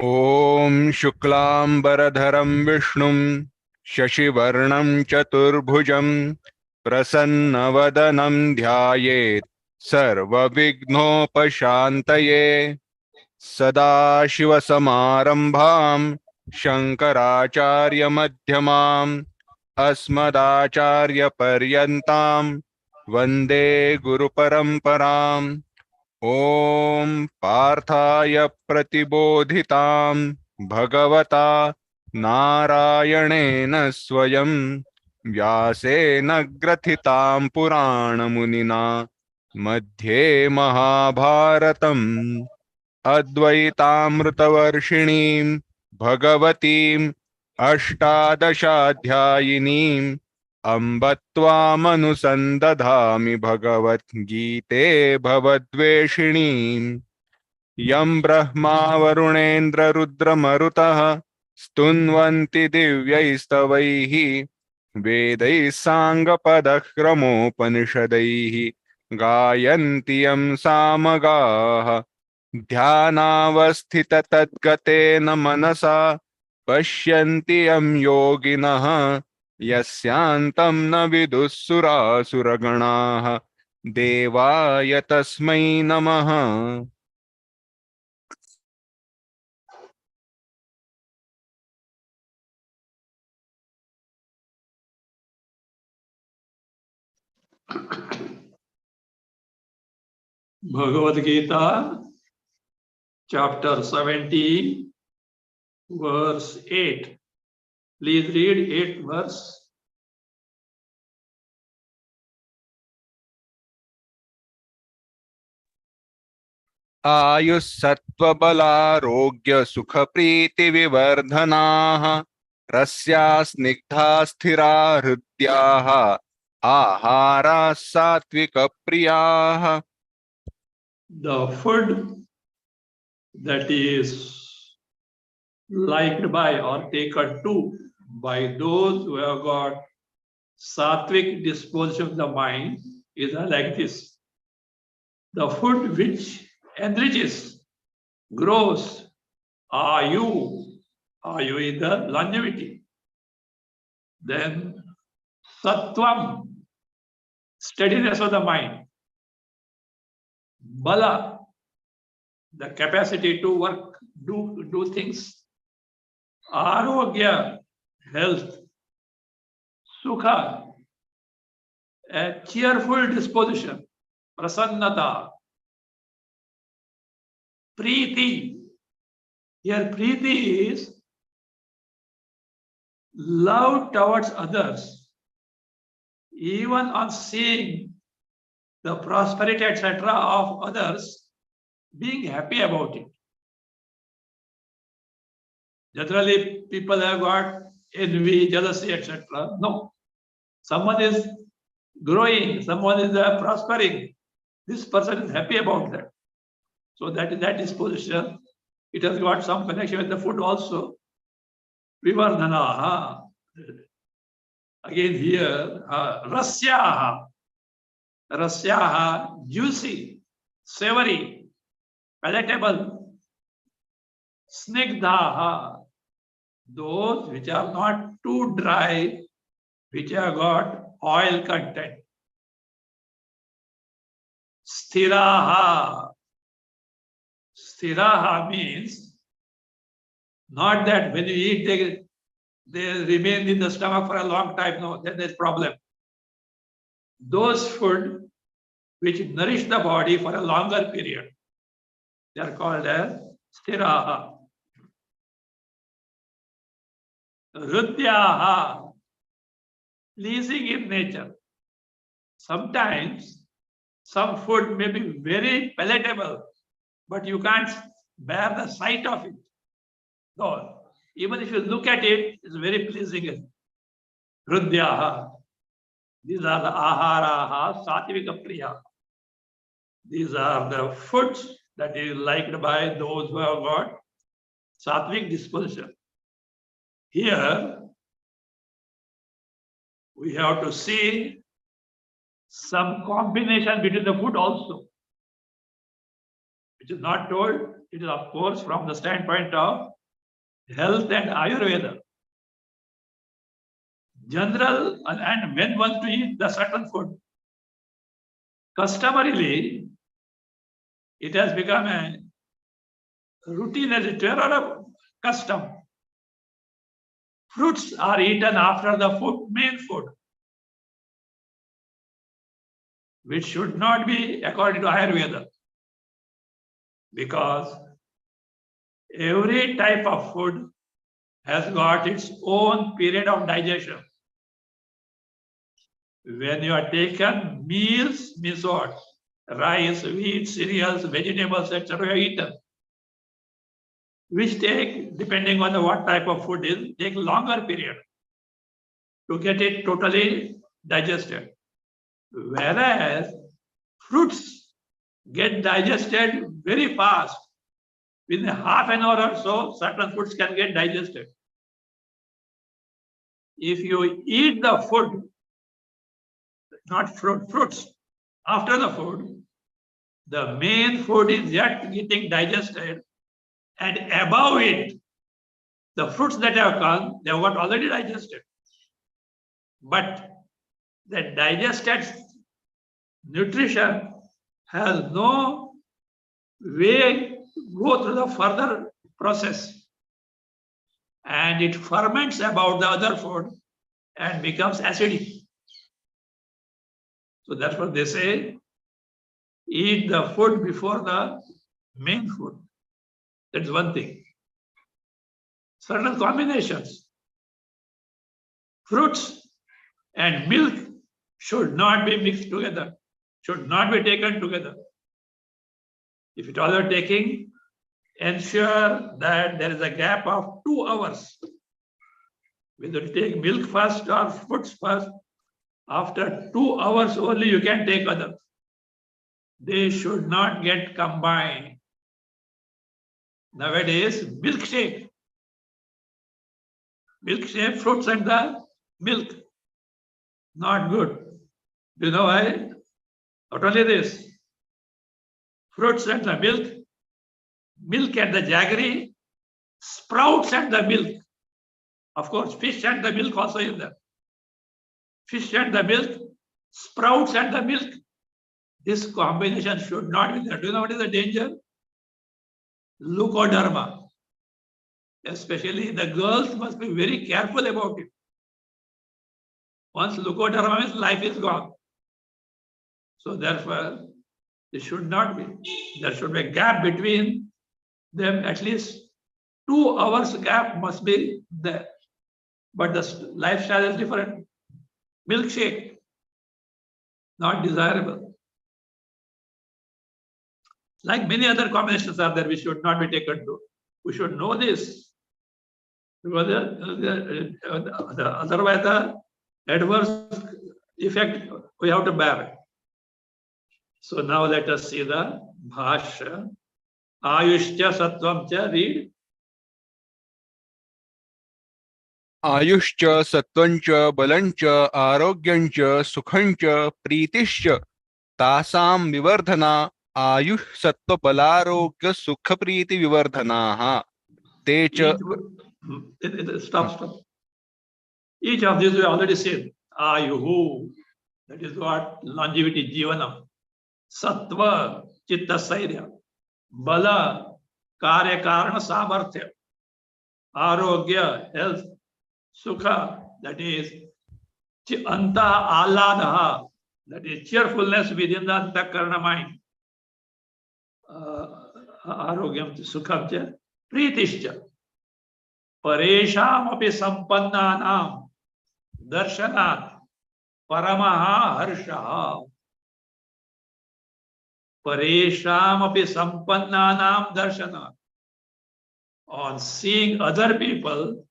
Om Shuklambaradharam Vishnum Shashivarnam Chaturbhujam Prasannavadanam Dhyayet Sarva Vignopashantaye Sada Shiva Samarambham Shankaracharya Madhyamam Asmadacharya Paryantam Vande Guru Paramparam Om Parthaya Pratibodhitam Bhagavata Narayanena Swayam Vyasena Grathitam Purana Munina Madhye Mahabharatam Advaitamritavarshinim Bhagavatim Ashtadashadhyayinim Ambattvamanusandathami Bhagavad Gite Bhavadveshinim Yam Brahma Varunendra Rudra Marutaha Stunvanti Divyaistavaihi Vedai Sanga Padakramopanisadaihi Gayanti Yam Samagaha Dhyanavasthita Tadgatena Manasa Pashyanti Yam Yoginaha Yasyantam na vidussura suraganaha devaya tasmai namaha. Bhagavad Gita, chapter 17, verse 8. Please read 8 verse. Ayus sattva bala rogya sukha priti vivardhanaha rasya snigdha sthira hridyaha ahara satvika priyaha. The food that is liked by or taken to by those who have got sattvic disposition of the mind is like this. The food which enriches, grows, ayu is the longevity. Then sattvam, steadiness of the mind. Bala, the capacity to work, do things. Arogya, health. Sukha, a cheerful disposition. Prasannata. Preeti. Here preeti is love towards others. Even on seeing the prosperity, etc., of others, being happy about it. Generally, people have got envy, jealousy, etc. No. Someone is growing, someone is prospering. This person is happy about that. So that is that disposition. It has got some connection with the food also. Vivardhana. Again here, rasyaha. Rasyaha, juicy, savory, palatable. Snigdhaha, those which are not too dry, which have got oil content. Sthiraha. Sthiraha means not that when you eat they remain in the stomach for a long time. No, then there's problem. Those food which nourish the body for a longer period, they are called as sthiraha. Hrudyaha, pleasing in nature. Sometimes some food may be very palatable, but you can't bear the sight of it. No, even if you look at it, it's very pleasing. Hrudyaha. These are the aharaha, satvika priya. These are the foods that is liked by those who have got sattvic disposition. Here, we have to see some combination between the food also, which is not told. It is, of course, from the standpoint of health and Ayurveda. General, and when one to eat the certain food, customarily, it has become a routine, as it were, or a custom. Fruits are eaten after the food, main food, which should not be according to Ayurveda, because every type of food has got its own period of digestion. When you are taken meals, means what? Rice, wheat, cereals, vegetables, etc. are eaten, which take, depending on what type of food is, take longer period to get it totally digested. Whereas fruits get digested very fast. Within half an hour or so, certain foods can get digested. If you eat the food, not fruits, after the food, the main food is yet getting digested, and above it, the fruits that have come, they have got already digested. But the digested nutrition has no way to go through the further process, and it ferments about the other food and becomes acidic. So that's what they say, eat the food before the main food. That's one thing. Certain combinations, fruits and milk should not be mixed together, should not be taken together. If at all you're taking, ensure that there is a gap of 2 hours. Whether you take milk first or fruits first, after 2 hours only you can take other. They should not get combined. Nowadays, milkshake, fruits and the milk, not good. Do you know why? Not only this, fruits and the milk and the jaggery, sprouts and the milk. Of course, fish and the milk also is there. Fish and the milk, sprouts and the milk. This combination should not be there. Do you know what is the danger? Leukoderma. Especially the girls must be very careful about it. Once leukoderma means life is gone. So therefore, there should not be. There should be a gap between them. At least 2 hours gap must be there. But the lifestyle is different. Milkshake, not desirable. Like many other combinations are there, we should not be taken to. We should know this. Because otherwise the adverse effect we have to bear. So now let us see the Bhasya. Ayushya Sattvam cha, read. आयुश्च सत्वंच बलंच आरोग्यंच सुखंच प्रीतिश्च तासां विवर्धना आयुः सत्व बलारोग्य सुख प्रीति विवर्धनाः ते च. Stop. Each of these we already said. Ayuhu, that is what longevity, jivanam. Sattva, chitta sairya. Bala, karya karana samarthya. Arogya, health. Sukha, that is anta aladaha, that is cheerfulness within the antakarana mind. Arogyam sukham cha, pritishcha. Paresham api sampannanam darshanat paramaha harshaha. Paresham api sampannanam darshanat. On seeing other people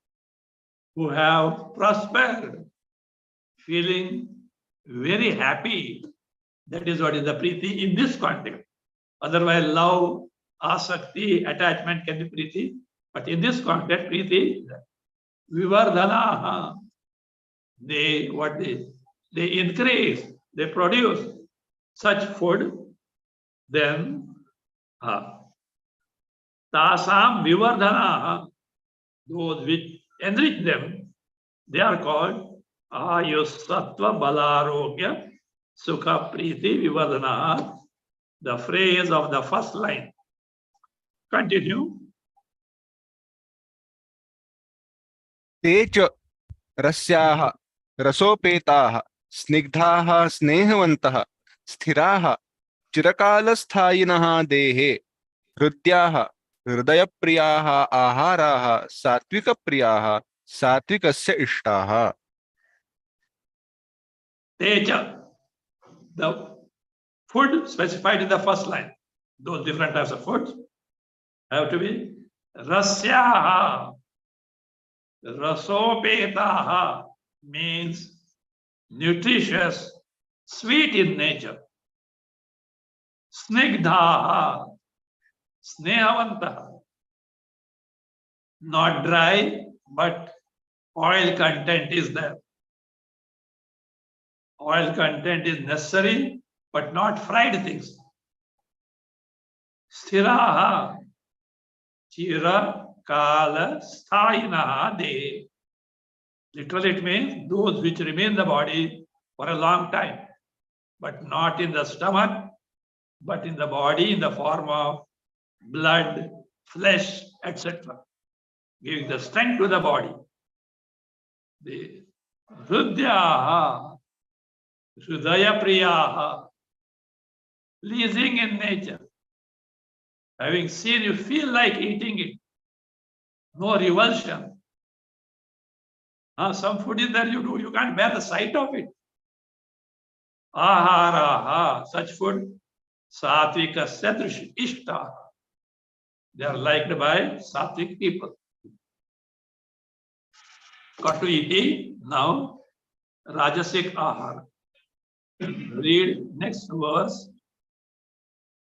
who have prospered, feeling very happy, that is what is the priti in this context. Otherwise, love, asakti, attachment can be priti. But in this context, priti, vivardhana, they increase, they produce such food, then Tasam vivardhana, those which enrich them, they are called Ayus Sattva Balarogya Sukha Priti Vivardhana, the phrase of the first line. Continue. ते च रस्याः रसोपेताः स्निग्धाः स्नेहवन्तः स्थिराः चिरकालस्थायिनः देहे हृद्याः हृदयप्रियाः आहाराः सात्विकप्रियाः सात्विकस्य इष्टाः Teja, the food specified in the first line. Those different types of foods have to be rasyaha. Rasopetaha means nutritious, sweet in nature. Snigdhaha, snehavantaha, not dry, but oil content is there. Oil content is necessary, but not fried things. Sthiraha, chira kala sthayinaha de. Literally it means those which remain in the body for a long time, but not in the stomach, but in the body in the form of blood, flesh, etc. Giving the strength to the body. The Hrudyaha, Hridaya Priyaha, pleasing in nature. Having seen, you feel like eating it. No revulsion. Some food is there you can't bear the sight of it. Aharaha, such food, Satvikasya Ishta. They are liked by Satvik people. Katu iti, now Rajasic Ahar. Read next verse.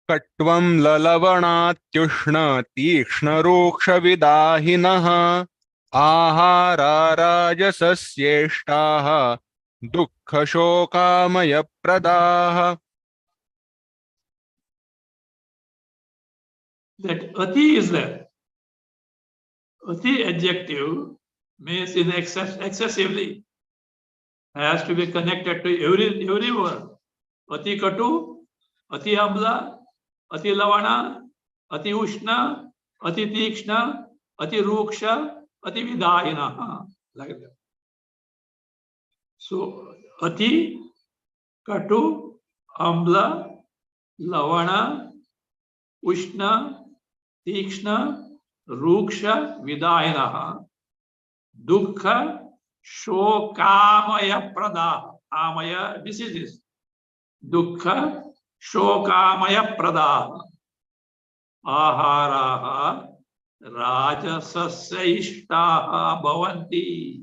कट्वं ललवणात्युष्ण तीक्ष्णरूक्षविदाहिनः आहारा राजसस्येष्टाः दुःखशोकामयप्रदाः That ati is there. Ati adjective means in excessively, has to be connected to every word. Ati katu, ati amla, ati lavana, ati ushna, ati tikshna, ati ruksha, ati vidahina. Like that. So ati, katu, amla, lavana, ushna, tikshna, ruksha, vidahina, dukkha, shokamaya prada. Amaya diseases. Dukkha, shokamaya prada. Aharaha, rajasasya ishtaha bhavanti.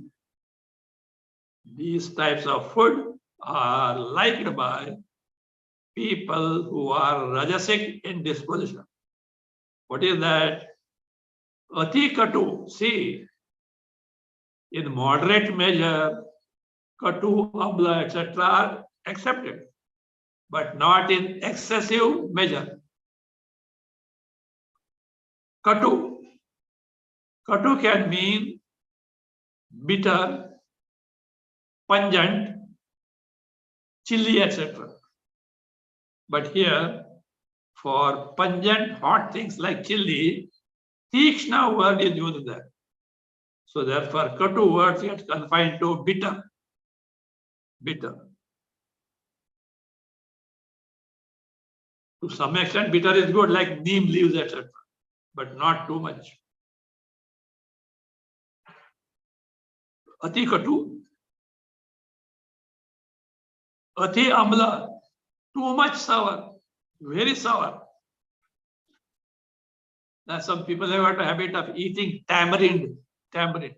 These types of food are liked by people who are rajasic in disposition. What is that? Ati katu, see, in moderate measure, katu, amla, etc. are accepted, but not in excessive measure. Katu. Katu can mean bitter, pungent, chilly, etc. But here, for pungent, hot things like chilli, tikshna word is used there. So therefore, katu words get confined to bitter. Bitter. To some extent, bitter is good, like neem leaves, etc. But not too much. Ati katu. Ati amla. Too much sour. Very sour. Now, some people have got a habit of eating tamarind. Tamarind.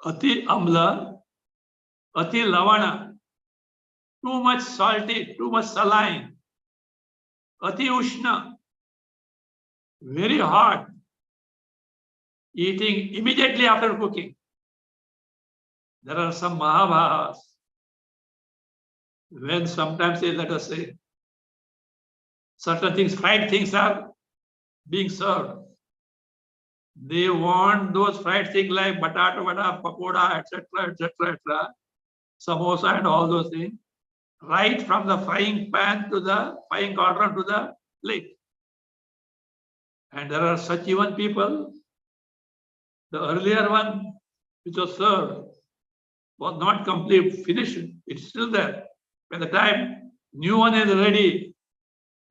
Ati amla, ati lavana, too much salty, too much saline. Ati ushna, very hot, eating immediately after cooking. There are some Mahabhas When sometimes, say, let us say, certain things, fried things are being served. They want those fried things like batata vada, pakoda, etc., etc., etc., samosa, and all those things, right from the frying pan to the frying cauldron to the plate. And there are such even people. The earlier one, which was served, was not complete, finished. It's still there. By the time new one is ready,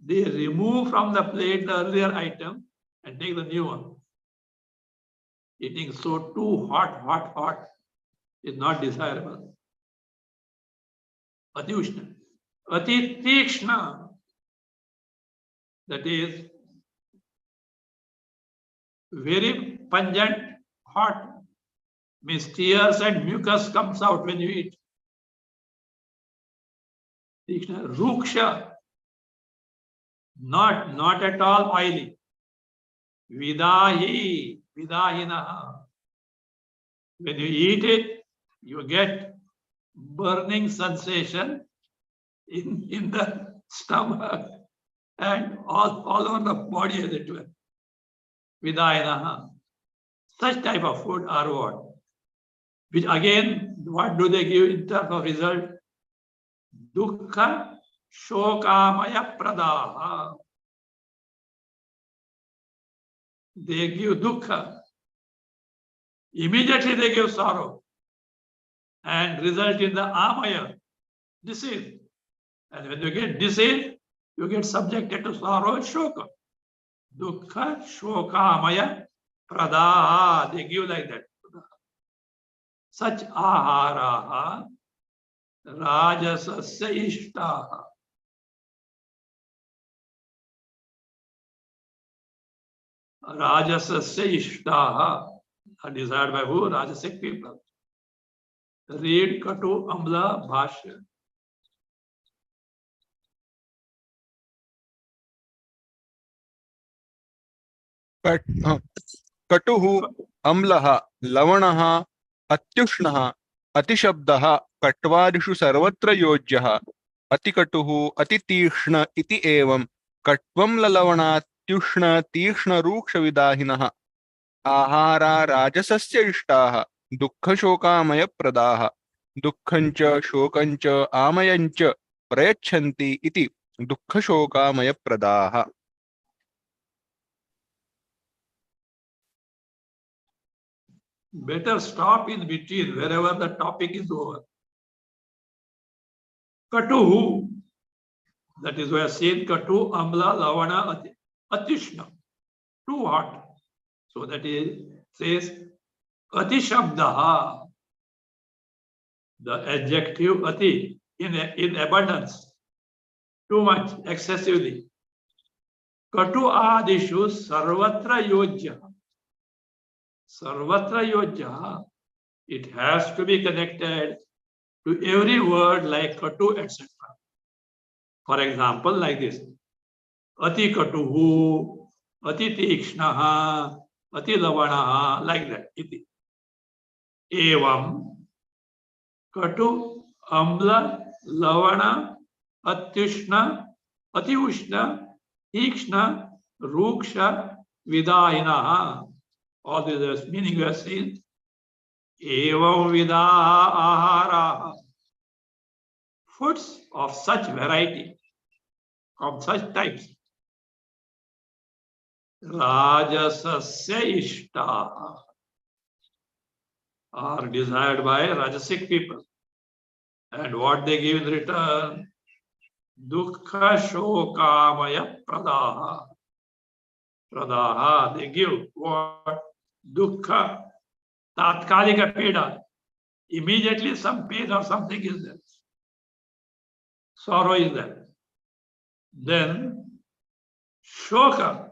they remove from the plate the earlier item and take the new one. Eating so too hot is not desirable. Ati Ushna. Ati Tikshna, that is very pungent, hot, means tears and mucus comes out when you eat. Tikshna. Ruksha, not at all oily. Vidahi, vidahinaha. When you eat it, you get burning sensation in the stomach and all over the body, as it were. Vidayanaha. Such type of food are what? Which again, what do they give in terms of result? Dukkha shokamaya pradaha. They give dukkha. Immediately they give sorrow and result in the amaya, disease. And when you get disease, you get subjected to sorrow and shoka. Dukkha shokamaya pradaha. They give like that. Such aharaha rajasasya ishtaha. Rajasasya ishtaha are desired by who? Rajasic people. Read Katu Amla Bhasya. कटुः अम्लः लवणः अत्युष्णः अतिशब्दः कट्वादिषु सर्वत्र योज्यः अतिकटुः अतितीक्ष्ण इति एवं कट्वम्ललवणात्युष्णतीक्ष्णरूक्षविदाहिनः आहारा राजसस्य इष्टाः दुःखशोकामयप्रदाः दुःखञ्च शोकञ्च आमयञ्च प्रयच्छन्ति इति दुःखशोकामयप्रदाः. Better stop in between wherever the topic is over. Katuhu, that is why I said Katu, Amla, Lavana, Atishna, too hot. So that is says Atishabdaha, the adjective Ati, in abundance, too much, excessively. Katu Adishu Sarvatra Yojya. Sarvatra Yojya, it has to be connected to every word like Katu, etc. For example, like this. Ati Katuhu, Ati Tikshnaha, Ati Lavanaha, like that. Iti. Evam, Katu, Amla, Lavana, Atyushna, Ati Ushna, Tikshna, Ruksha, Vidahinaha. All these meaning we have seen. Evam Vidaha Ahara. Foods of such variety, of such types. Rajasasya Ishtaha are desired by Rajasic people. And what they give in return? Dukkha Shokamaya Pradaha. Pradaha, they give what? Dukkha, Tatkalika Peda. Immediately some pain or something is there. Sorrow is there. Then Shoka.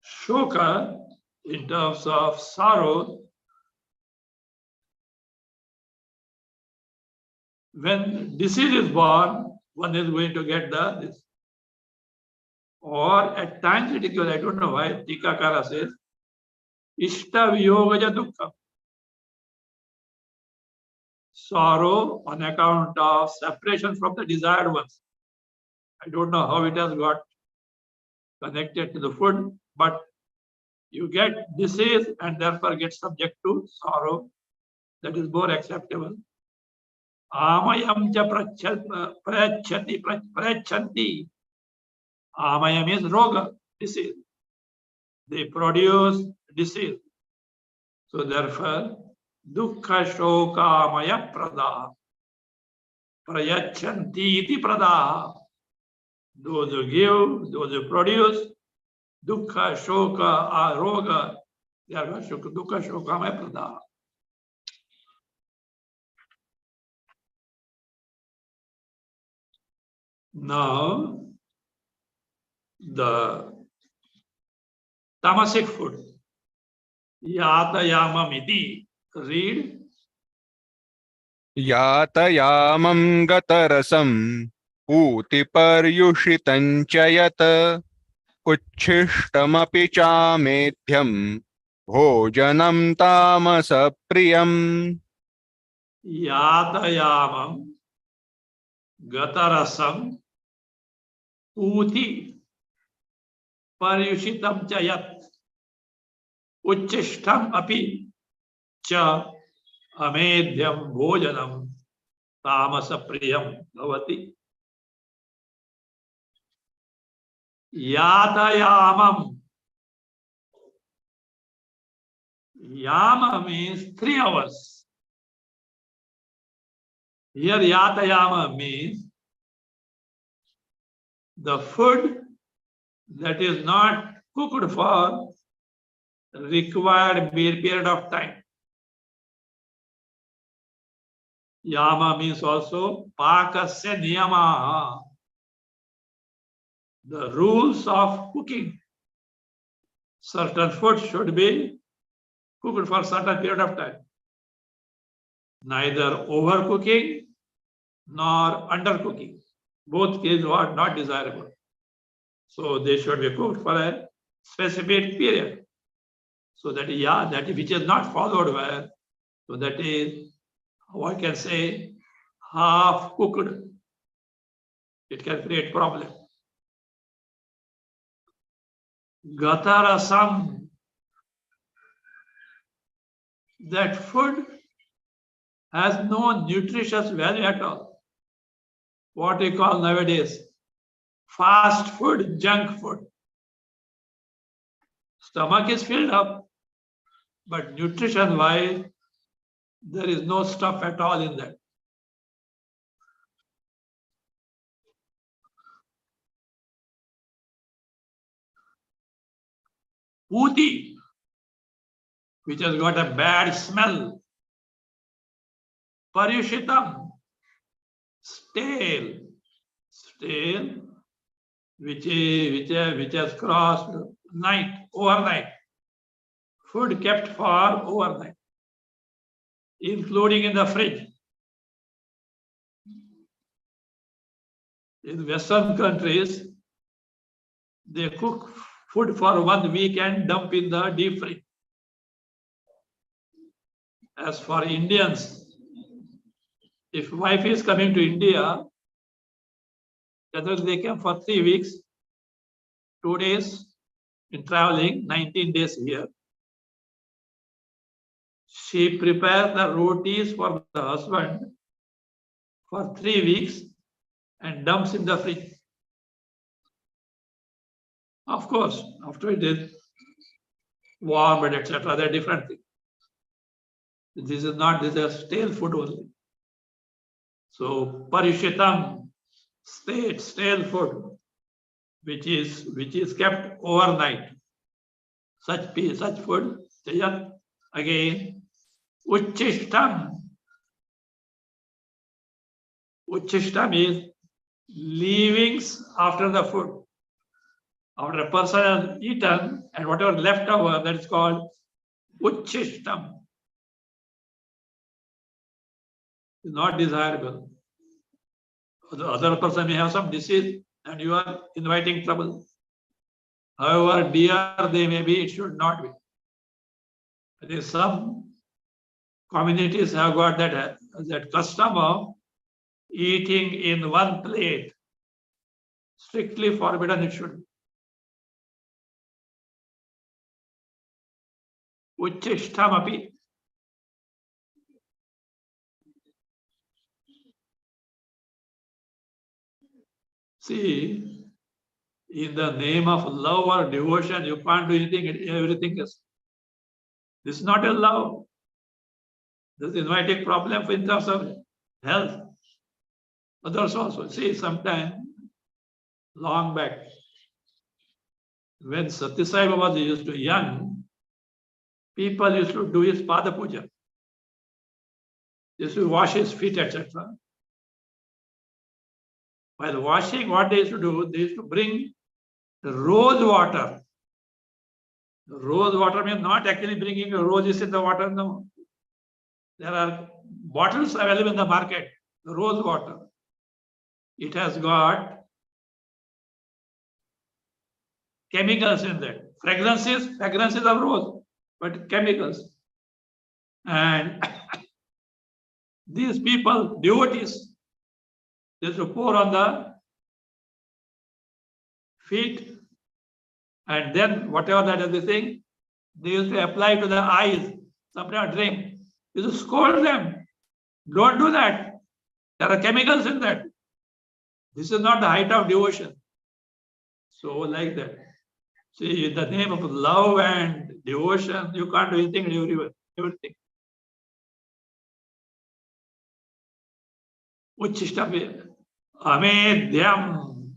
Shoka, in terms of sorrow, when disease is born, one is going to get this. Or at times it is, I don't know why, Tikakara says, Ishta Viyogaja Dukkha. sorrow on account of separation from the desired ones. I don't know how it has got connected to the food, but you get disease and therefore get subject to sorrow. That is more acceptable. Amayam cha prachanti. Amayam is roga, disease. They produce disease. So therefore, dukkha shokamaya prada. Prayachanti iti prada. Those who give, those who produce, dukkha, shoka, roga, they are dukkha, shokamaya prada. Now, the tamasic food, yatayamam iti, read. यातयामं गतरसं पूतिपर्युषितं च यत् उच्छिष्टमपि चामेध्यं भोजनं तामसप्रियम् Yatayamam gatarasam uti paryushitam chayat uchishtam api cha amedhyam bhojanam tamasapriyam bhavati. Yatayamam. Yama means 3 hours. Here yatayama means the food that is not cooked for required period of time. Yama means also pakasya niyama, the rules of cooking. Certain food should be cooked for certain period of time. Neither overcooking nor undercooking. Both cases are not desirable. So they should be cooked for a specific period. So that which is not followed where, so that is, one can say, half cooked. It can create problem. Gatarasam, that food has no nutritious value at all. What we call nowadays fast food, junk food. Stomach is filled up, but nutrition wise, there is no stuff at all in that. Puti, which has got a bad smell. Paryushitam, stale, which has crossed overnight. Food kept for overnight, including in the fridge. In Western countries, they cook food for 1 week and dump in the deep fridge. As for Indians, if wife is coming to India, generally they come for 3 weeks, 2 days in traveling, 19 days here. She prepares the rotis for the husband for 3 weeks and dumps in the fridge. Of course, after it is warmed, etc., they're different things. This is a stale food only. So parishitam, stale food, which is kept overnight. Such food, again, uchishtam. Uchishtam is leavings after the food. After a person has eaten and whatever left over, that is called uchishtam. It's not desirable. The other person may have some disease and you are inviting trouble. However dear they may be, it should not be. Some communities have got that that custom of eating in one plate. Strictly forbidden it should be. Uchishtamapi. See, in the name of love or devotion, you can't do anything, everything else. This is not a love. This is inviting problem in terms of health. Others also. See, sometime long back, when Satya Sai Baba was used to young, people used to do his Pada Puja. They used to wash his feet, etc. While washing, what they used to do, they used to bring rose water. Rose water means not actually bringing roses in the water, no. There are bottles available in the market, rose water. It has got chemicals in that. Fragrances of rose, but chemicals. And these people, devotees, they used to pour on the feet, and then whatever that is the thing, they used to apply to the eyes, sometimes drink. You used to scold them. Don't do that. There are chemicals in that. This is not the height of devotion. So like that. See, in the name of love and devotion, you can't do anything and everything. Uchishtapi. Amedhyam.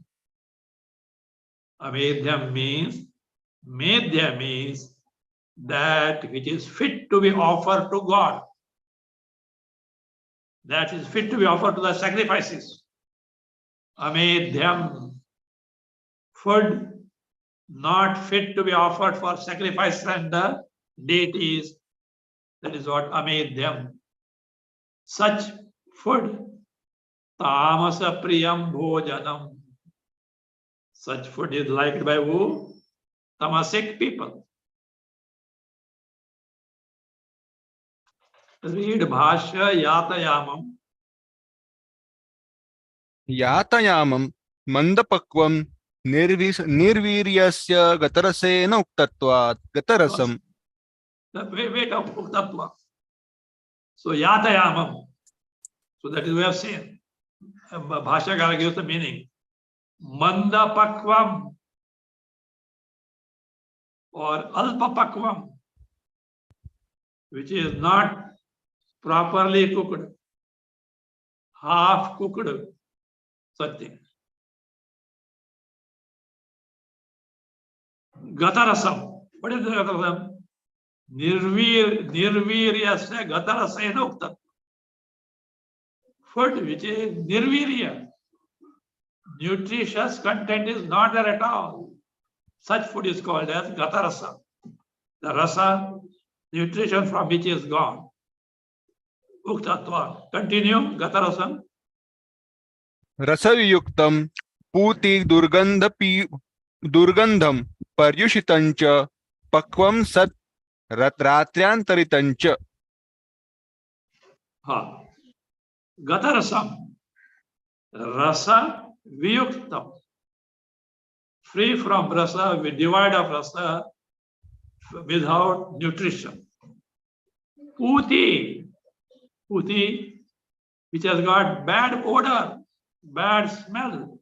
Amedhyam means, medhya means that which is fit to be offered to God. That is fit to be offered to the sacrifices. Amedhyam. Food not fit to be offered for sacrifice and the deities. That is what amedhyam. Such food, tamasa priyam bhojanam. Such food is liked by who? Tamasic people. Read Bhasya yatayamam. यातयामं मन्दपक्वं निर्वीर्यस्य गतरसेन उक्तत्वात् गतरसं. Wait of uktatva. So yatayamam. So that is we have seen. Bhashyakara gives the meaning. Mandapakvam or alpapakvam, which is not properly cooked, half cooked, such thing. Gatarasam. What is the gatarasam? Nirviryasya gatarasena uktat. Food which is nirvirya. Nutritious content is not there at all. Such food is called as gatarasa. The rasa, nutrition from which is gone. Uktatva. Continue, gatarasam. रसयुक्तं पूति दुर्गन्धं पर्युषितञ्च पक्वं सत् रात्र्यान्तरितञ्च. Gatarasam. Rasa viyuktam. Free from rasa, devoid of rasa, without nutrition. Puti. Puti, which has got bad odor, bad smell.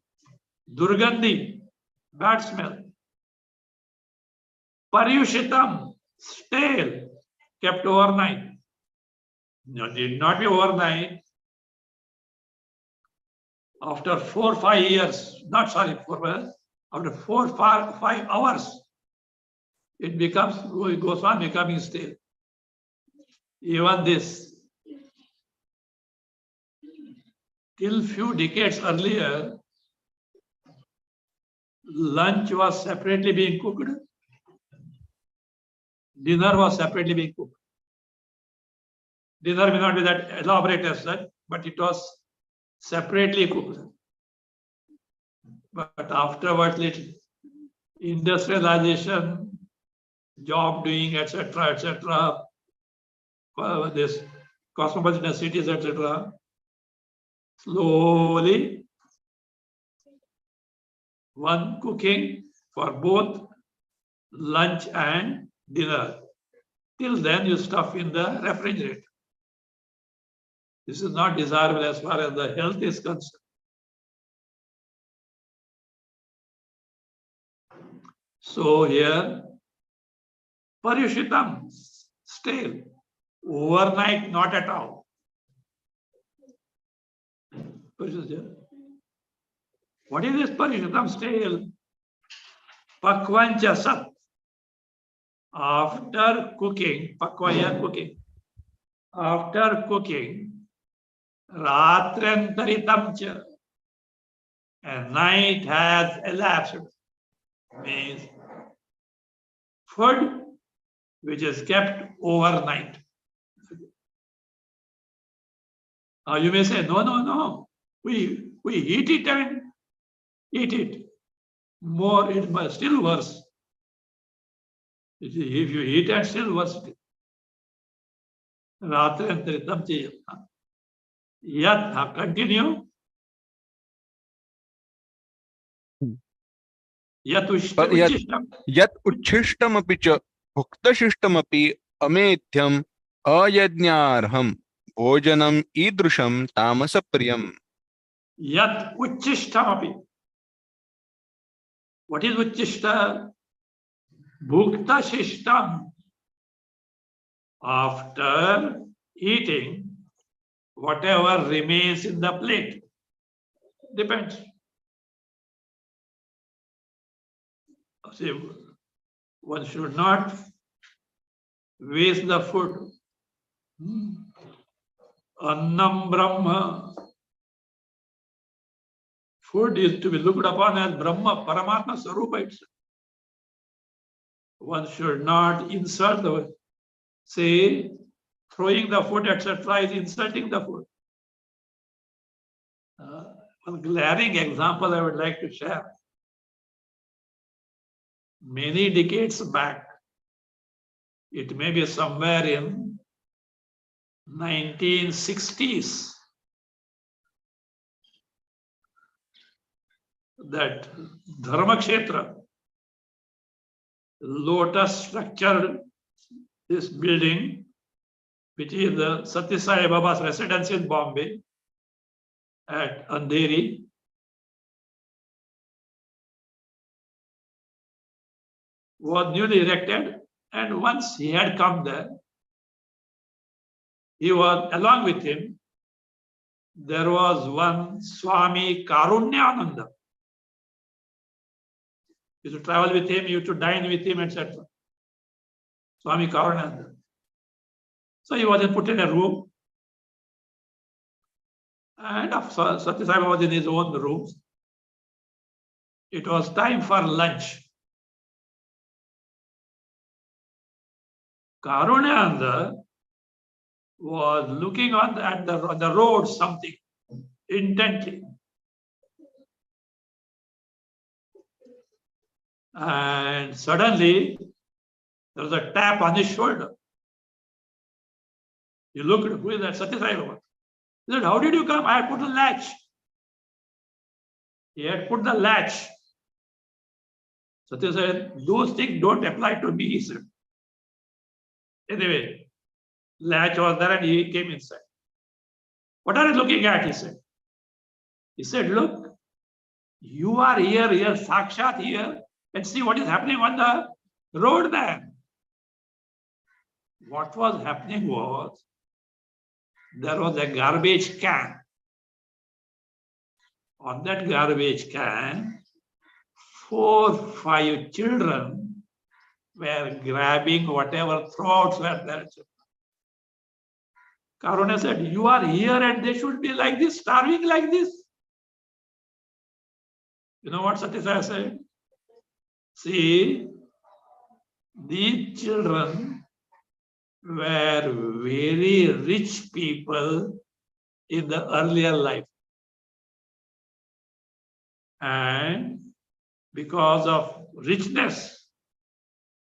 Durgandhi, bad smell. Paryushitam, stale, kept overnight. No, did not be overnight. After 4 or 5 years, not sorry, 4 years, after 4 or 5 hours, it goes on becoming stale. Even this, till few decades earlier, lunch was separately being cooked, dinner was separately being cooked. Dinner may not be that elaborate as such, but it was separately cooked. But afterwards, industrialization, job doing, etc., etc., this cosmopolitan cities, etc., slowly one cooking for both lunch and dinner. Till then, you stuff in the refrigerator. This is not desirable as far as the health is concerned. So here, Paryushitam, stale. Overnight, not at all. What is this Paryushitam, stale? Pakvancha sat. After cooking, pakvaya cooking. After cooking, ratrantaritam cha. A night has elapsed. Means food which is kept overnight. You may say, no. We heat it and eat it. More, it must still worse. If you eat and still worse. Ratrantaritam cha. Yat, continue. Yat uchishtam. यत् उच्छिष्टमपि च भुक्तशिष्टमपि अमेध्यम् अयज्ञार्हम् भोजनम् ईदृशम् तामसप्रियम्. Yat uchishtam. What is uchishta? Bhukta shishtam. After eating, whatever remains in the plate. Depends. See, one should not waste the food. Annam Brahma. Food is to be looked upon as Brahma, Paramatma Sarupa itself. One should not insult the, say, throwing the food, etc., is insulting the food. One glaring example I would like to share. Many decades back, it may be somewhere in 1960s, that Dharmakshetra, lotus structured this building, which is the Satya Sai Baba's residence in Bombay at Andheri. Was newly erected, and once he had come there, he was along with him. There was one Swami Karunyananda. You should travel with him, you should dine with him, etc. Swami Karunyananda. So he was put in a room, and Satya Sai Baba was in his own rooms. It was time for lunch. Karunyananda was looking at the road something intently. And suddenly there was a tap on his shoulder. He looked, who is that? Satya Sai Baba. He said, how did you come? I had put a latch. He had put the latch. Satya said, those things don't apply to me, he said. Anyway, latch was there and he came inside. What are you looking at? He said. He said, look, you are here, Sakshat here, and see what is happening on the road there. What was happening was, there was a garbage can. On that garbage can, 4-5 children were grabbing whatever throats were there. Karuna said, you are here and they should be like this, starving like this. You know what Satya Sai said? See, these children were very rich people in the earlier life. And because of richness,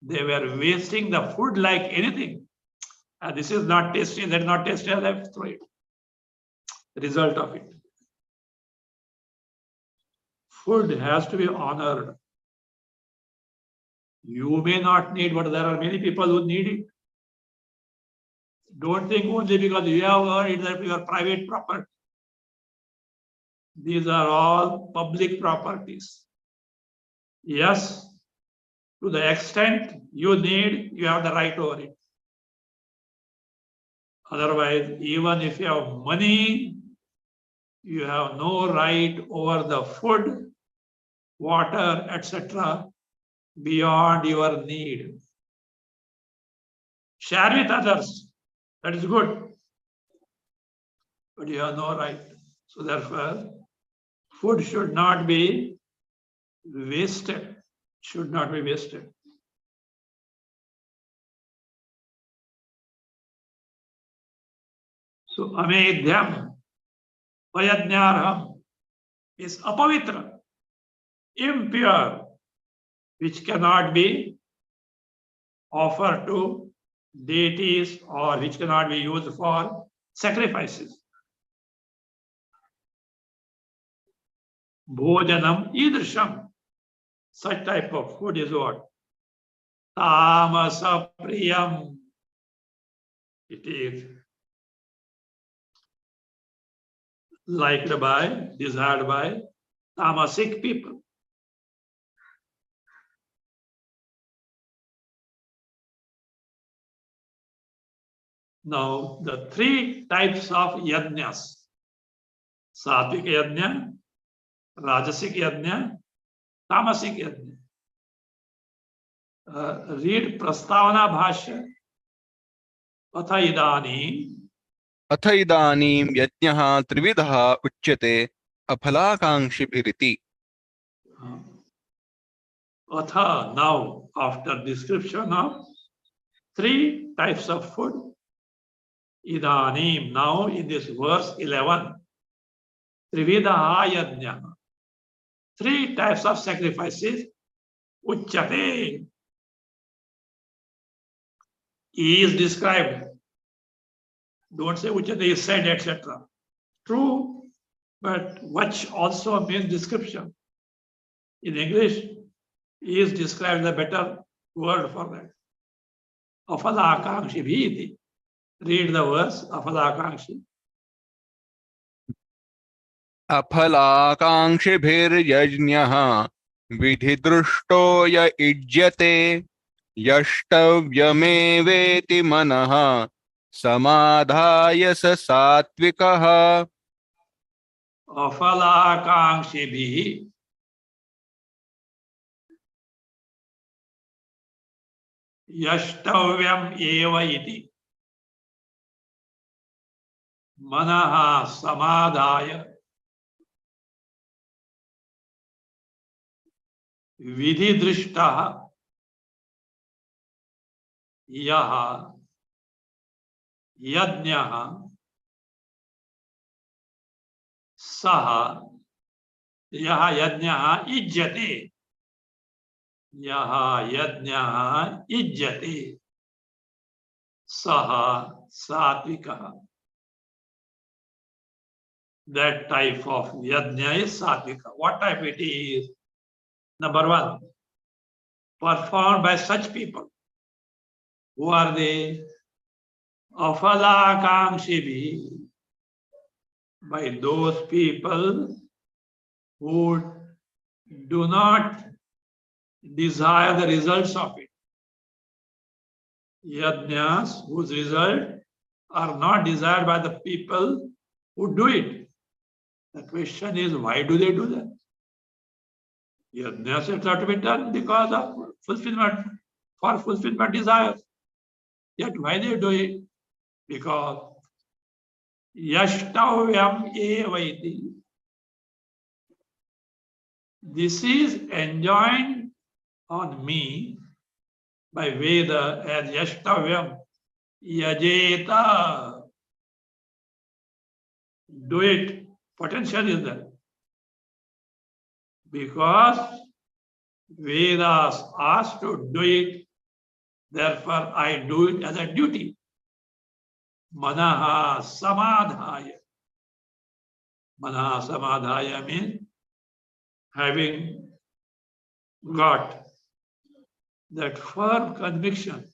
they were wasting the food like anything. This is not tasty, that is not tasty, I have to throw it. Result of it. Food has to be honored. You may not need, but there are many people who need it. Don't think only because you have earned it that your private property. These are all public properties. Yes, to the extent you need, you have the right over it. Otherwise, even if you have money, you have no right over the food, water, etc. beyond your need. Share with others, that is good, but you have no right. So therefore, food should not be wasted, should not be wasted. So amedhyam, vayajnarham is apavitra, impure, which cannot be offered to deities or which cannot be used for sacrifices. Bhojanam idrisham, such type of food is what? Tamasa priyam. It is liked by, desired by tamasic people. Now, the three types of yajnas, satvik yajna, rajasic yajna, tamasic yajna. Read Prastavana Bhasya. Atha idani. अथ इदानीं यज्ञः त्रिविधः उच्यते अफलाकाङ्क्षिभिरिति. Atha, now, after description of three types of food, idanim, now in this verse 11, trividaha yajna, three types of sacrifices, uchyate, is described. Don't say uchyate is said, etc. True, but vach also means description. In English, is described the better word for that. Afalakankshi bhiti. Read the verse, afalakankshi. अफलाकाङ्क्षिभिर्यज्ञः विधिदृष्टो य इज्यते यष्टव्यमेवेति मनः समाधाय स सात्विकः. Afalakankshi bhi. Yashtavyam eva iti. Manaha samadhaya. Vidhi drishtaha. Yaha. Yajnaha. Saha. Yaha yajnaha ijjate. Yaha yajnaha ijjate. Saha satvikaha. That type of yajna is satvika. What type it is? Number one, performed by such people. Who are they? Afalakangshibi. By those people who do not desire the results of it. Yajnas whose result are not desired by the people who do it. The question is, why do they do that? Yajnas have to be done because of fulfillment, for fulfillment desires. Yet why they do it? Because yashtavyam evaiti. This is enjoined on me by Veda as yashtavyam yajeta. Do it. Potential is there. Because Vedas asked to do it, therefore I do it as a duty. Manaha samadhaya. Manaha samadhaya means having got that firm conviction.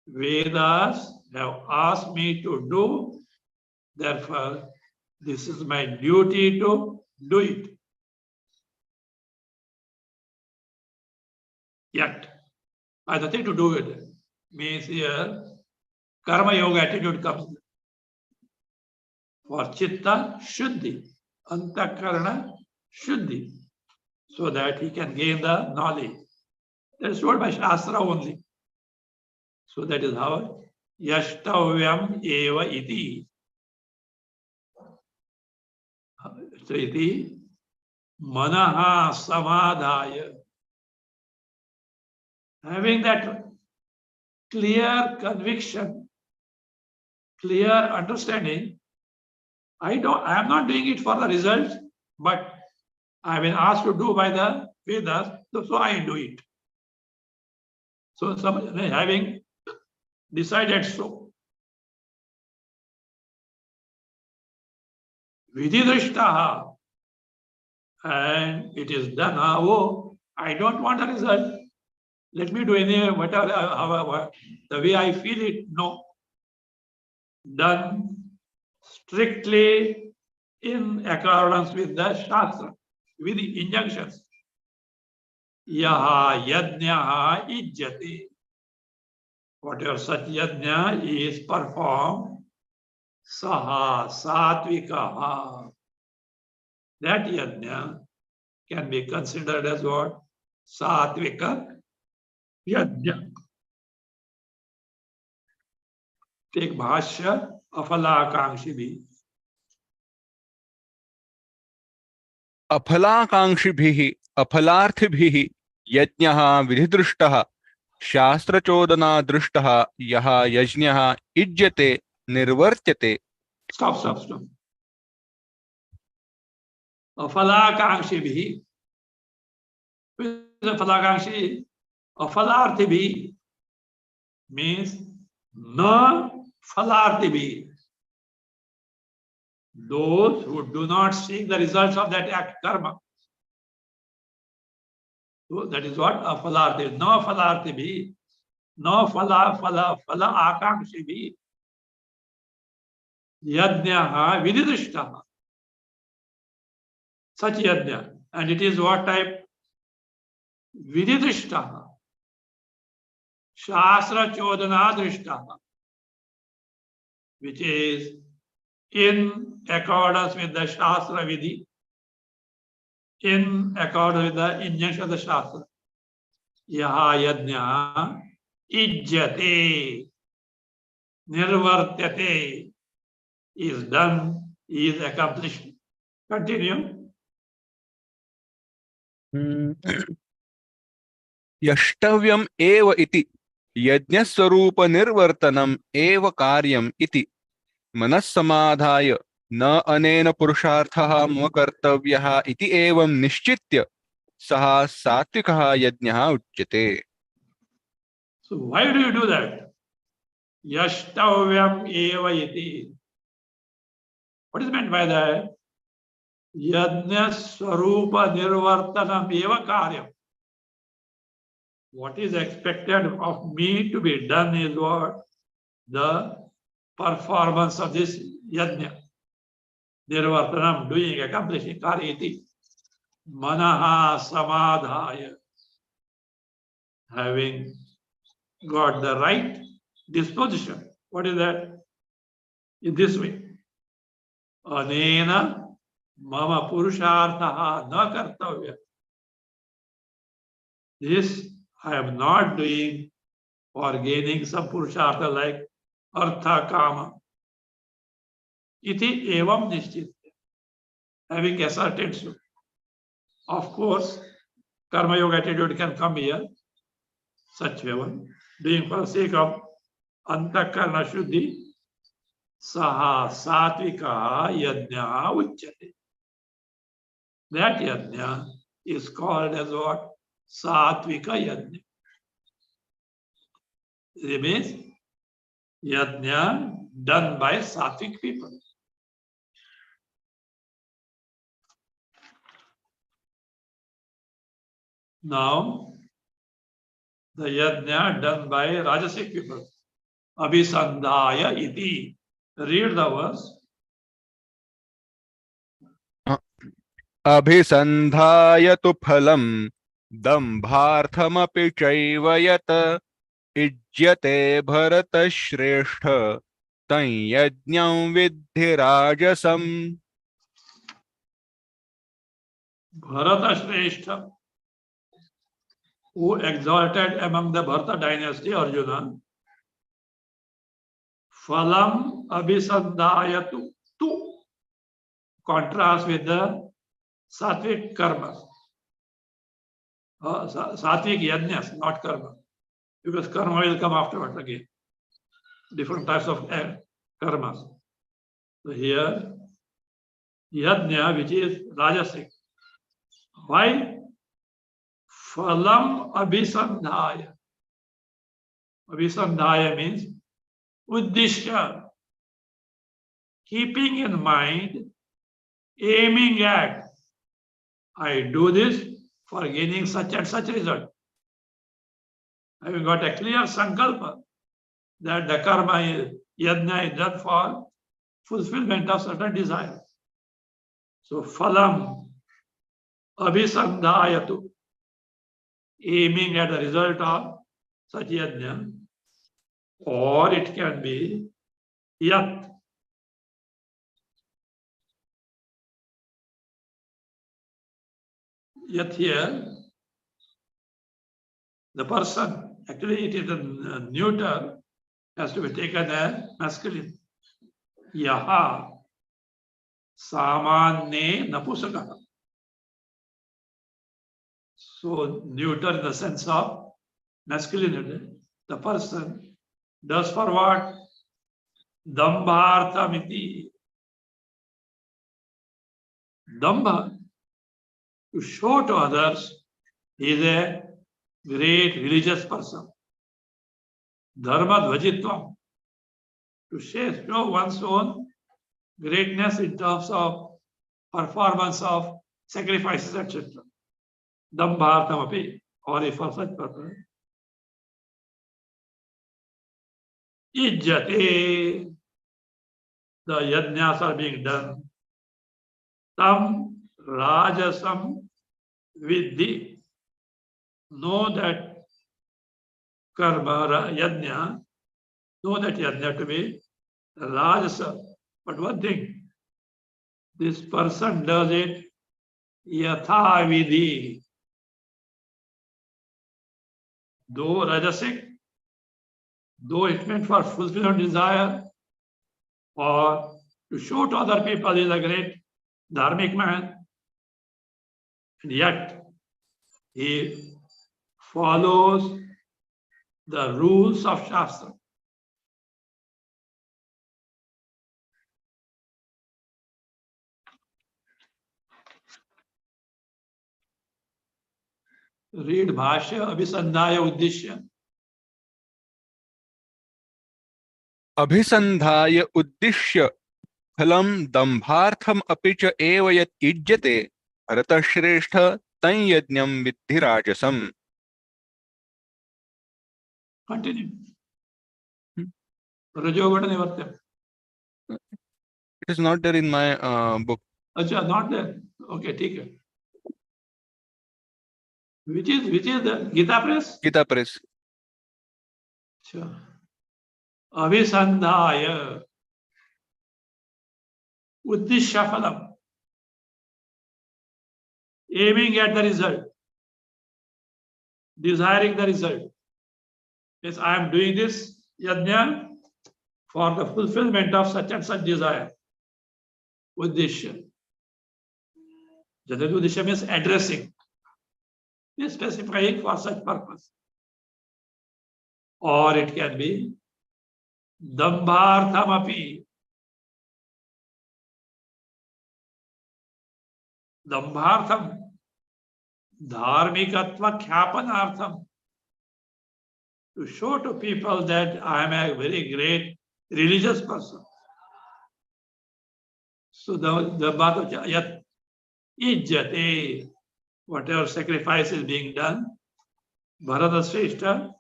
Vedas have asked me to do, therefore, this is my duty to do it. Yet, I have nothing to do with it. Means here, karma yoga attitude comes. For chitta shuddhi, antakarana shuddhi, so that he can gain the knowledge. That is told by Shastra only. So that is how yashtavyam eva iti. So iti manaha samadhaya. Having that clear conviction, clear understanding, I am not doing it for the result, but I have been asked to do by the Vedas, so I do it. So having decided so. Vididrishtaha. And it is done. Oh, I don't want a result. Let me do any whatever, however, the way I feel it. No. Done strictly in accordance with the Shastra, with the injunctions. Yaha yajnaha ijjati. Whatever such yajna is performed, saha satvikaha. That yajna can be considered as what? Satvika yajna. Take Bhasya, Afalakangshibi. अफलाकांक्षिभिः अफलार्थिभिः यज्ञः विधिदृष्टः शास्त्रचोदनादृष्टः यः यज्ञः इज्यते निर्वर्त्यते. Stop. Afalakangshibi. Afalakangshibi. Afalarthibi means na falarthibi. Those who do not seek the results of that act, karma. So that is what afalarthibi. No falarthibi. No fala akangshibi. Yajnaha vididrishtaha. Such yajna. And it is what type? Vididrishtaha. Shastra chodana drishtaha. Which is in accordance with the Shastra Vidhi, in accordance with the injunction of the Shastra. Yaha yajna ijjate, nirvartyate, is done, is accomplished. Continue. यष्टव्यम् एव इति यज्ञस्वरूपनिर्वर्तनम् एव कार्यम् इति मनस्समाधाय न अनेन पुरुषार्थः मम कर्तव्यः इति एवं निश्चित्य सः सात्विकः यज्ञः उच्यते. So why do you do that? Yashtavyam eva iti. What is meant by that? Yajna swarupa nirvartanam eva karyam. What is expected of me to be done is what? The performance of this yajna. Nirvartanam, doing, accomplishing, karyati. Manaha samadhaya. Having got the right disposition. What is that? In this way. Anena mama purusharthaha na kartavya. This I am not doing for gaining some purushartha like artha kama. Iti evam nishchit. Having asserted so. Of course, karma yoga attitude can come here. Such a one. Doing for the sake of antakarana shuddhi. Saha satvika yajna uchyate. That yajna is called as what? Satvika yajna. It means Yajna done by sattvic people. Now, the yajna done by Rajasic people. Abhisandhaya iti. Read the verse. अभिसन्धाय तु फलम् दम्भार्थमपि चैव यत् इज्यते भरतश्रेष्ठ तं यज्ञं विद्धि राजसम्. Bharata Shrestha, who exalted among the Bharata dynasty, Arjuna, Phalam Abhisandhayatu, tu, contrast with the Sattvic karma. Sattvic yajnas, not karma. Because karma will come afterwards again. Different types of karmas. So here, yajna, which is Rajasic. Why? Phalam Abhisandhaya. Abhisandhaya means Uddishya, keeping in mind, aiming at, I do this for gaining such and such result. Having got a clear sankalpa that the karma is, yajna is done for fulfillment of certain desire. So phalam abhisandhayatu, aiming at the result of such yajna, or it can be yat. Yet here, the person, actually it is a neuter, has to be taken as masculine. Yaha samanye napusaka. So neuter in the sense of masculinity. The person does for what? Dambharthamiti. Dambha, to show to others he is a great religious person. Dharma dvajitvam, to show one's own greatness in terms of performance of sacrifices, etc. Dambhartamapi, or if for such purpose. Ijjate, the yajnas are being done. Tam rajasam vidhi, know that karma, yajna, know that yajna to be rajasa. But one thing, this person does it yatha vidhi. Though rajasic, though it meant for fulfillment desire or to show to other people he is a great dharmic man, and yet he follows the rules of Shastra. Read Bhasya Abhisandhaya Uddishya. अभिसन्धाय उद्दिश्य फलं दम्भार्थम अपि च एव यत् इज्यते भरतश्रेष्ठ तं यज्ञं विद्धि राजसम्. Continue. Rajogana Nivartyam. It is not there in my book. Acha, not there. Okay, take it. Which is the Gita Press? Gita Press. Sure. Abhisandhaya Uddishya Phalam. Aiming at the result. Desiring the result. Yes, I am doing this yajna for the fulfillment of such and such desire. Uddishya. Jadadu Uddishya means addressing. Is specifying for such purpose. Or it can be dambharthamapi. Dambhartham, dharmikatva khyapanartham. to show to people that I am a very great religious person. So the Bhagavad Yat Ijjate, whatever sacrifice is being done, Bharata Shrestha,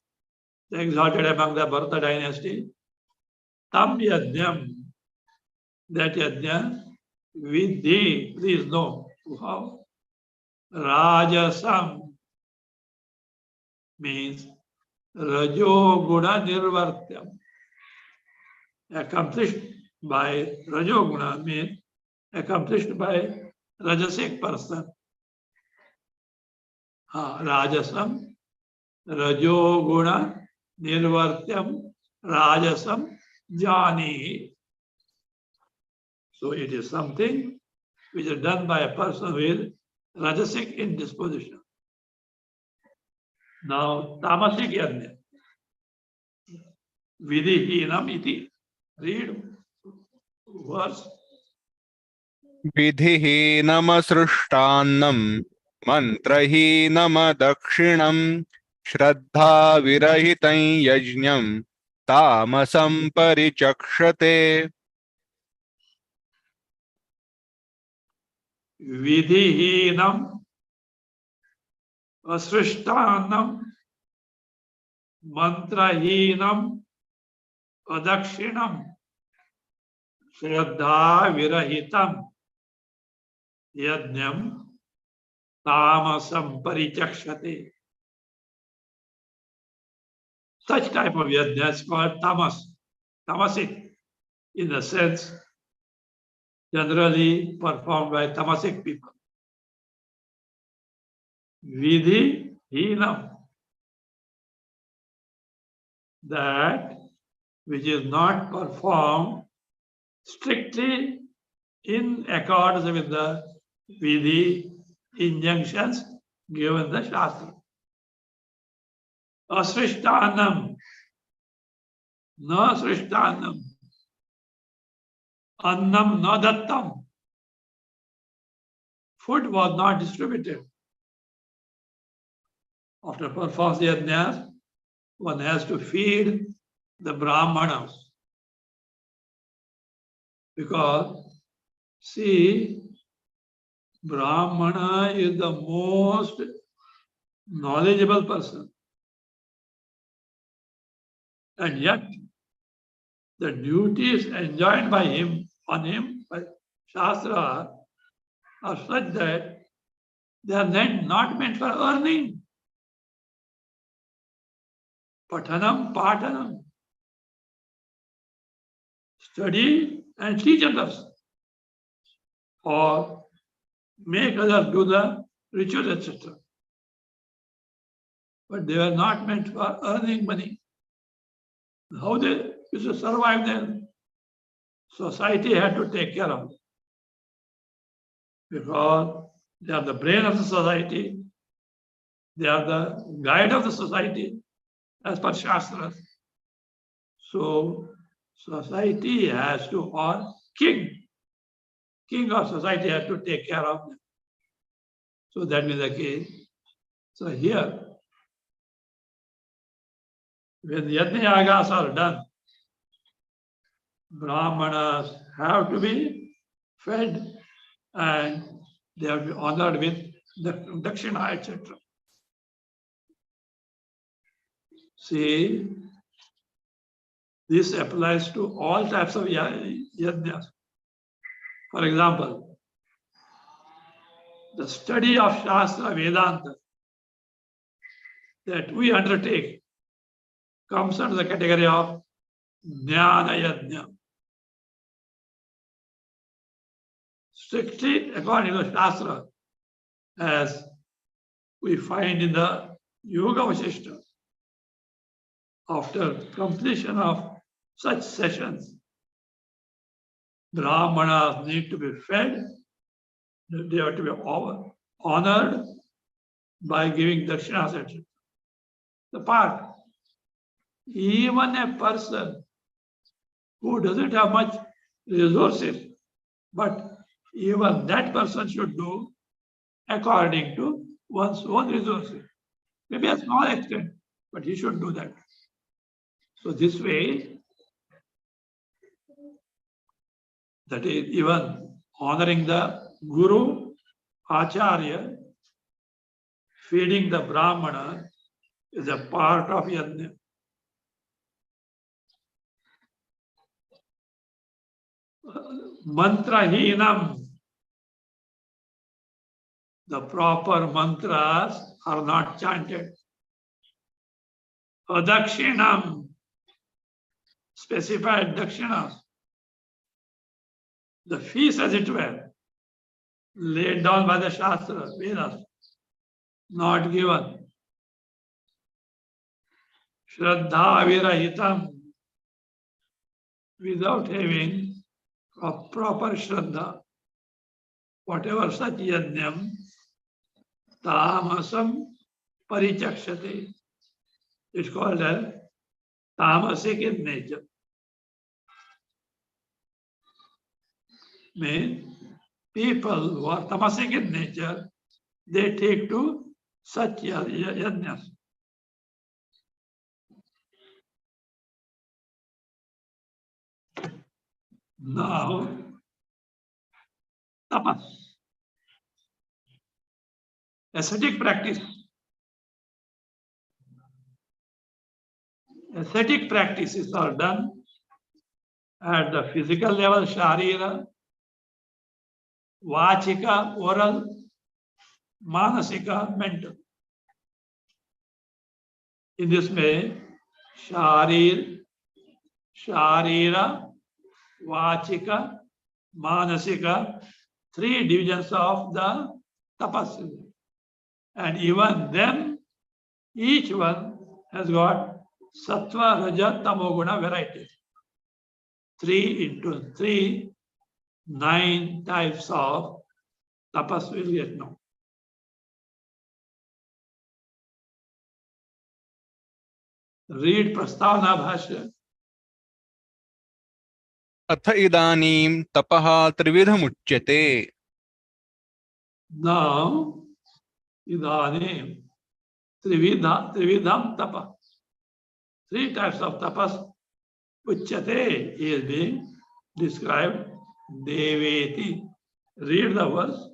exalted among the Bharata dynasty, Tam Yajnam, that Yajna, Vidhi, please know how. Rajasam means Rajo Guna Nirvartyam, accomplished by Rajo Guna means accomplished by Rajasic person. Rajasam, Rajo Guna Nirvartyam, Rajasam Jani. So it is something which is done by a person with Rajasic indisposition. Now, Tamasic Yajna. Vidhihinam iti. Read verse. विधिहीनमसृष्टान्नं मन्त्रहीनमदक्षिणं श्रद्धाविरहितं यज्ञं तामसं परिचक्षते Vidhihinam asrishtanam mantrahinam adakshinam shraddha virahitam yajnam tamasam parichakshate. Such type of yajna is called tamasic, in the sense generally performed by tamasic people. Vidhi hinam, that which is not performed strictly in accordance with the vidhi injunctions given the Shastra. Asrishtanam, na srishtanam, annam na dattam. Food was not distributed. After performing the yajnas, one has to feed the Brahmanas. Because, see, Brahmana is the most knowledgeable person. And yet, the duties enjoined by him, on him, by Shastra, are such that they are not meant for earning. Pathanam, patanam. Study and teach others. Or make others do the ritual, etc. But they were not meant for earning money. How they used to survive then? Society had to take care of them. Because they are the brain of the society, they are the guide of the society, as per Shastras. So, society has to, or king of society has to take care of them. So that is the case. So here, when yajna yagas are done, Brahmanas have to be fed and they have to be honored with the dakshina, etc. See, this applies to all types of yajnas. For example, the study of Shastra Vedanta that we undertake comes under the category of Jnana Yajna. Strictly according to Shastra, as we find in the Yoga Vasishta, after completion of such sessions, Brahmanas need to be fed, they have to be honored by giving dakshinas, etc. The part, even a person who doesn't have much resources, but even that person should do according to one's own resources. Maybe a small extent, but he should do that. So this way, that is even honoring the Guru, Acharya, feeding the Brahmana is a part of yajna. Mantrahinam, the proper mantras are not chanted. Adakshinam, specified dakshinas, the fees as it were, laid down by the Shastra, Vedas, not given. Shraddha virahitam, without having a proper Shraddha, whatever such yajnam, tamasam parichakshate. It's called as tamasic in nature. Means people who are tamasic in nature, they take to such yajnas. Now, tapas, ascetic practice. Ascetic practices are done at the physical level, sharira, vachika, oral, manasika, mental. In this way, sharira, vachika, manasika, three divisions of the tapas. And even then, each one has got sattva, raja, tamoguna varieties. 3 into 3, 9 types of tapas will get known. Read Prastavana Bhasya. अथ इदानीं तपः त्रिविधमुच्यते. Now, idanim, trividham tapa. 3 types of tapas. Uchyate is being described. Deveti. Read the verse.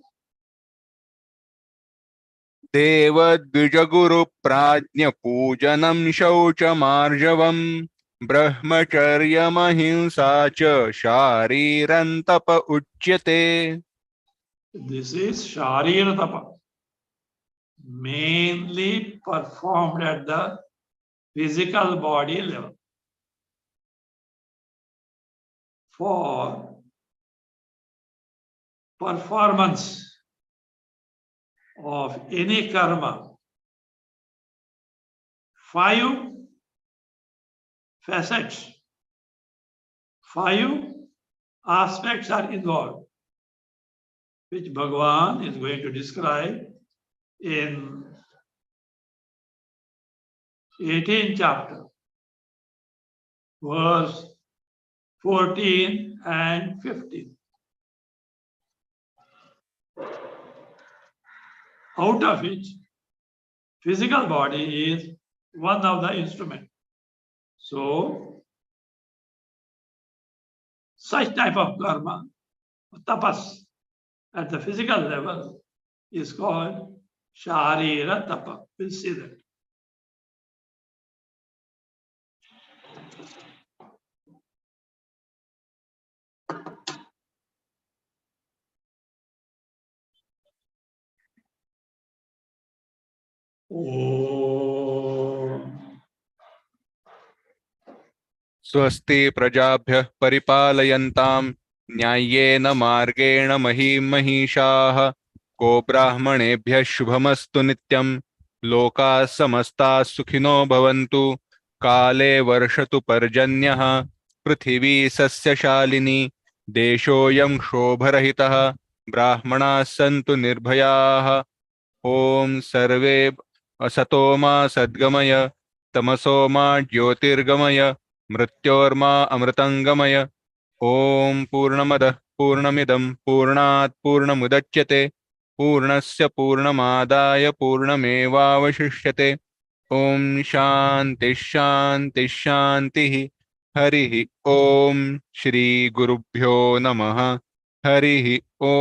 देवद्विजगुरुप्राज्ञपूजनं शौचमार्जवम् ब्रह्मचर्यमहिंसा च शारीरन्तप उच्यते. This is Sharira Tapa, mainly performed at the physical body level. For performance of any karma, 5 facets, 5 aspects are involved, which Bhagavan is going to describe in 18th chapter, verse 14 and 15. Out of which physical body is one of the instruments. So, such type of karma, tapas, at the physical level is called Sharira Tapa. We'll see that. स्वस्ति प्रजाभ्यः परिपालयन्तां न्याय्येन मार्गेण महीं महिषाः को ब्राह्मणेभ्यः शुभमस्तु नित्यं लोकाः समस्ताः सुखिनो भवन्तु काले वर्षतु पर्जन्यः पृथिवी सस्यशालिनी देशोऽयं क्षोभरहितः ब्राह्मणाः सन्तु निर्भयाः ॐ सर्वे असतो मा सद्गमय तमसो मा ज्योतिर्गमय मृत्योर्मा अमृतंगमय। ओम पूर्णमदः पूर्णमिदं पूर्णात् पूर्णमुदच्यते पूर्णस्य पूर्णमादाय पूर्णमेवावशिष्यते। ओम शांति शांति शांति। हरि ओम। श्री गुरुभ्यो नमः। हरि ओम।